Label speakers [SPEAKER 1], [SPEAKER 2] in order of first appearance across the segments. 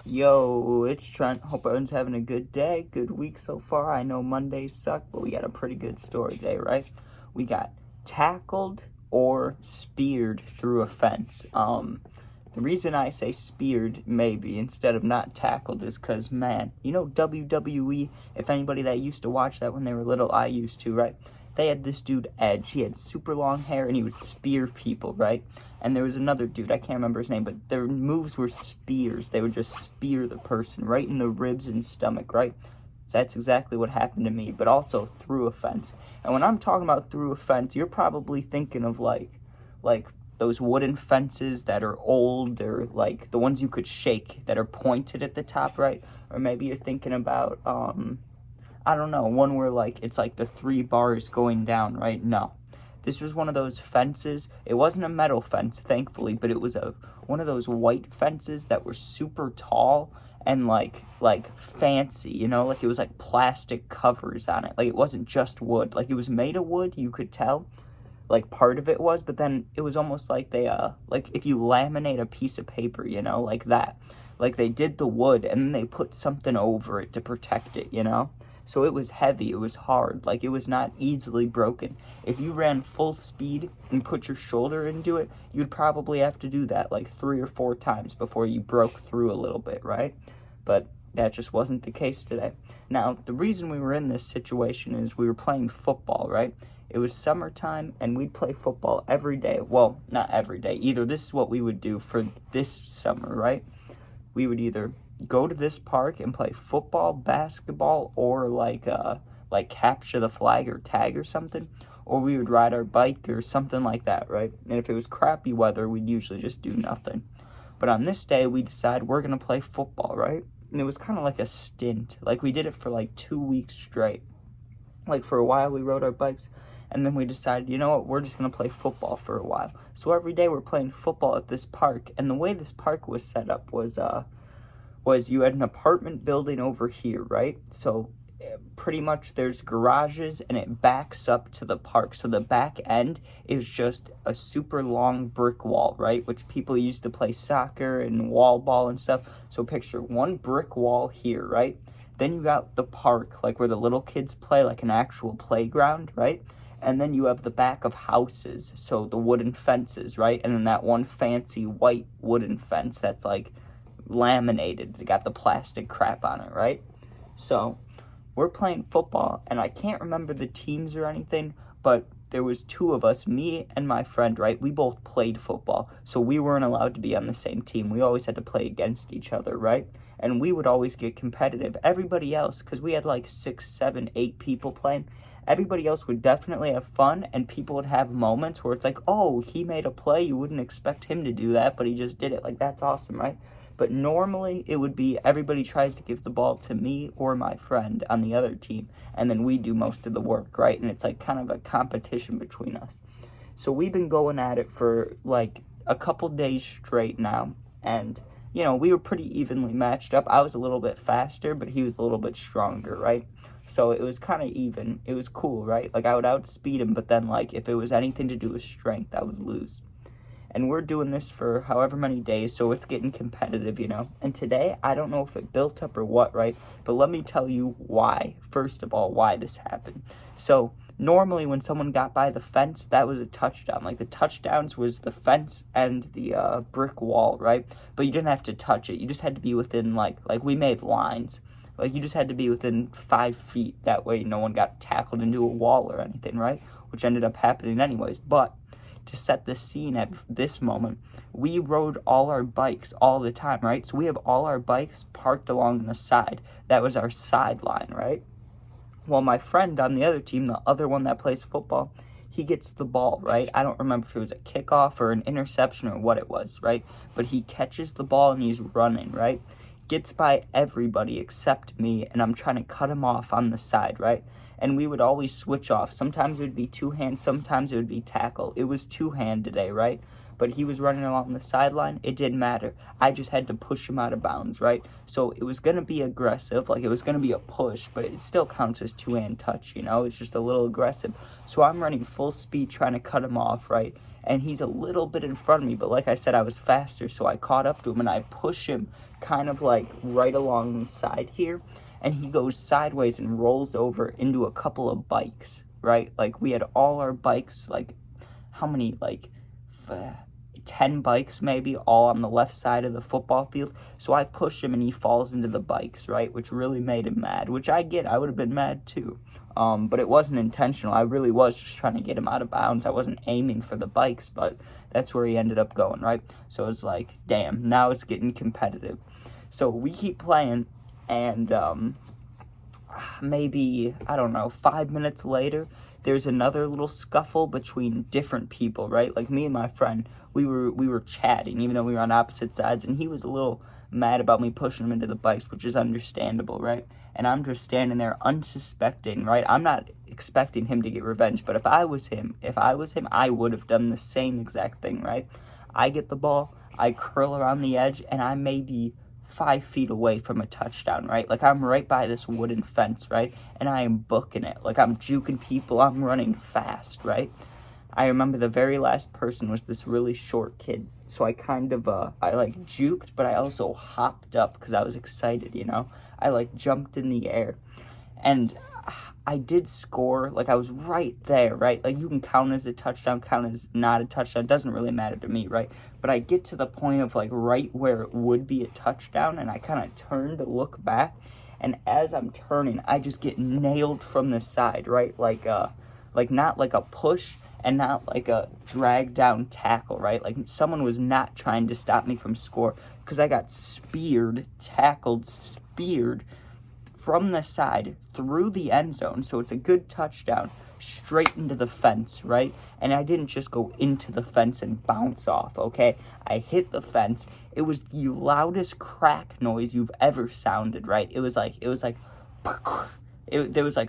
[SPEAKER 1] Yo, it's Trent. Hope everyone's having a good day, good week so far. I know Mondays suck, but we got a pretty good story today, right? We got tackled or speared through a fence. The reason I say speared, maybe, instead of not tackled is because, man, you know WWE, if anybody that used to watch that when they were little, I used to, right? They had this dude, Edge. He had super long hair, and he would spear people, right? And there was another dude, I can't remember his name, but their moves were spears. They would just spear the person right in the ribs and stomach, right? That's exactly what happened to me, but also through a fence. And when I'm talking about through a fence, you're probably thinking of like those wooden fences that are old, or like the ones you could shake that are pointed at the top, right? Or maybe you're thinking about, I don't know, one where like it's like the 3 bars going down, right? No. This was one of those fences. It wasn't a metal fence, thankfully, but it was one of those white fences that were super tall and like fancy, you know, like it was like plastic covers on it. Like it wasn't just wood. Like it was made of wood, you could tell. Like part of it was, but then it was almost like they like if you laminate a piece of paper, you know, like that. Like they did the wood and then they put something over it to protect it, you know? So it was heavy, it was hard, like it was not easily broken. If you ran full speed and put your shoulder into it, you'd probably have to do that like 3 or 4 times before you broke through a little bit, right? But that just wasn't the case today. Now, the reason we were in this situation is we were playing football, right? It was summertime and we'd play football every day. Well, not every day either. This is what we would do for this summer, right? We would either go to this park and play football, basketball, or like capture the flag or tag or something, or we would ride our bike or something like that, right? And if it was crappy weather, we'd usually just do nothing. But on this day, we decided we're gonna play football, right? And it was kind of like a stint. Like we did it for like 2 weeks straight. Like for a while, we rode our bikes. And then we decided, you know what, we're just going to play football for a while. So every day we're playing football at this park. And the way this park was set up was you had an apartment building over here, right? So pretty much there's garages and it backs up to the park. So the back end is just a super long brick wall, right? Which people used to play soccer and wall ball and stuff. So picture one brick wall here, right? Then you got the park, like where the little kids play, like an actual playground, right? And then you have the back of houses, so the wooden fences, right? And then that one fancy white wooden fence that's like laminated. They got the plastic crap on it, right? So we're playing football, and I can't remember the teams or anything, but there was 2 of us, me and my friend, right? We both played football, so we weren't allowed to be on the same team. We always had to play against each other, right? And we would always get competitive. Everybody else, because we had like 6, 7, 8 people playing, everybody else would definitely have fun, and people would have moments where it's like, oh, he made a play. You wouldn't expect him to do that, but he just did it. Like, that's awesome, right? But normally it would be everybody tries to give the ball to me or my friend on the other team, and then we do most of the work, right? And it's like kind of a competition between us. So we've been going at it for like a couple days straight now, and you know, we were pretty evenly matched up. I was a little bit faster, but he was a little bit stronger, right? So it was kind of even. It was cool, right? Like I would outspeed him, but then like if it was anything to do with strength, I would lose. And we're doing this for however many days, so it's getting competitive, you know. And today, I don't know if it built up or what, right? But let me tell you why, first of all, why this happened. So normally when someone got by the fence, that was a touchdown. Like the touchdowns was the fence and the brick wall, right? But you didn't have to touch it. You just had to be within like we made lines. Like you just had to be within 5 feet. That way no one got tackled into a wall or anything, right? Which ended up happening anyways. But to set the scene at this moment, we rode all our bikes all the time, right? So we have all our bikes parked along the side. That was our sideline, right? Well, my friend on the other team, the other one that plays football, he gets the ball, right? I don't remember if it was a kickoff or an interception or what it was, right? But he catches the ball and he's running, right? Gets by everybody except me, and I'm trying to cut him off on the side, right? And we would always switch off. Sometimes it would be 2-hand, sometimes it would be tackle. It was 2-hand today, right? But he was running along the sideline. It didn't matter. I just had to push him out of bounds, right? So it was going to be aggressive. Like, it was going to be a push, but it still counts as 2-hand touch, you know? It's just a little aggressive. So I'm running full speed trying to cut him off, right? and he's a little bit in front of me, but like I said, I was faster, so I caught up to him, and I push him kind of like right along the side here, and he goes sideways and rolls over into a couple of bikes, right? Like, we had all our bikes, like, how many, like, 10 bikes maybe, all on the left side of the football field. So I push him and he falls into the bikes, right? Which really made him mad, which I get. I would have been mad too. But it wasn't intentional. I really was just trying to get him out of bounds. I wasn't aiming for the bikes, but that's where he ended up going, right? So it's like, damn, now it's getting competitive. So we keep playing, and maybe, I don't know, 5 minutes later, there's another little scuffle between different people, right? Like, me and my friend, we were chatting, even though we were on opposite sides, and he was a little mad about me pushing him into the bikes, which is understandable, right? And I'm just standing there unsuspecting, right? I'm not expecting him to get revenge, but if I was him, I would have done the same exact thing, right? I get the ball, I curl around the edge, and I may be 5 feet away from a touchdown, right? Like, I'm right by this wooden fence, right? And I am booking it. Like, I'm juking people. I'm running fast, right? I remember the very last person was this really short kid. So I kind of, I like juked, but I also hopped up because I was excited, you know? I like jumped in the air. And I did score. Like, I was right there, right? Like, you can count as a touchdown, count as not a touchdown. It doesn't really matter to me, right? But I get to the point of, like, right where it would be a touchdown, and I kind of turn to look back. And as I'm turning, I just get nailed from the side, right? Like not like a push and not like a drag down tackle, right? Like, someone was not trying to stop me from score, because I got tackled from the side through the end zone. So it's a good touchdown straight into the fence, right? And I didn't just go into the fence and bounce off, okay? I hit the fence. It was the loudest crack noise you've ever sounded, right? There was like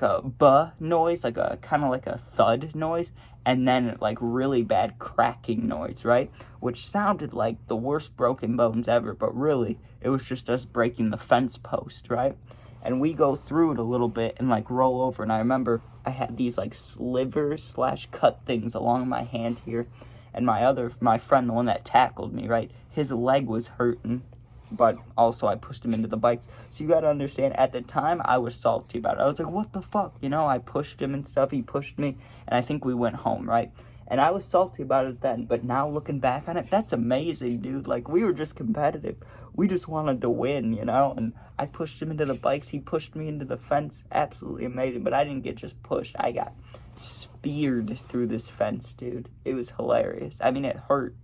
[SPEAKER 1] a buh noise, like a kind of like a thud noise, and then like really bad cracking noise, right? Which sounded like the worst broken bones ever, but really it was just us breaking the fence post, right? And we go through it a little bit and like roll over. And I remember I had these like slivers / cut things along my hand here. And my friend, the one that tackled me, right? His leg was hurting, but also I pushed him into the bikes. So you got to understand, at the time I was salty about it. I was like, what the fuck? You know, I pushed him and stuff. He pushed me. And I think we went home, right? And I was salty about it then, but now looking back on it, that's amazing, dude. Like, we were just competitive. We just wanted to win, you know? And I pushed him into the bikes. He pushed me into the fence. Absolutely amazing. But I didn't get just pushed. I got speared through this fence, dude. It was hilarious. I mean, it hurt.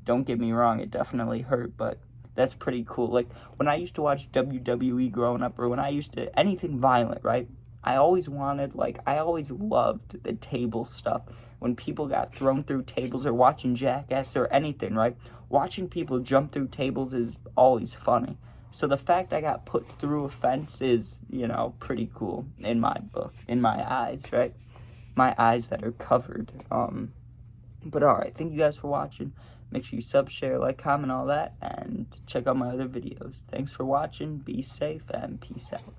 [SPEAKER 1] Don't get me wrong. It definitely hurt, but that's pretty cool. Like, when I used to watch WWE growing up, or when I used to, anything violent, right? I always loved the table stuff. When people got thrown through tables, or watching Jackass or anything, right? Watching people jump through tables is always funny. So the fact I got put through a fence is, you know, pretty cool in my book, in my eyes, right? My eyes that are covered. But alright, thank you guys for watching. Make sure you sub, share, like, comment, all that, and check out my other videos. Thanks for watching, be safe, and peace out.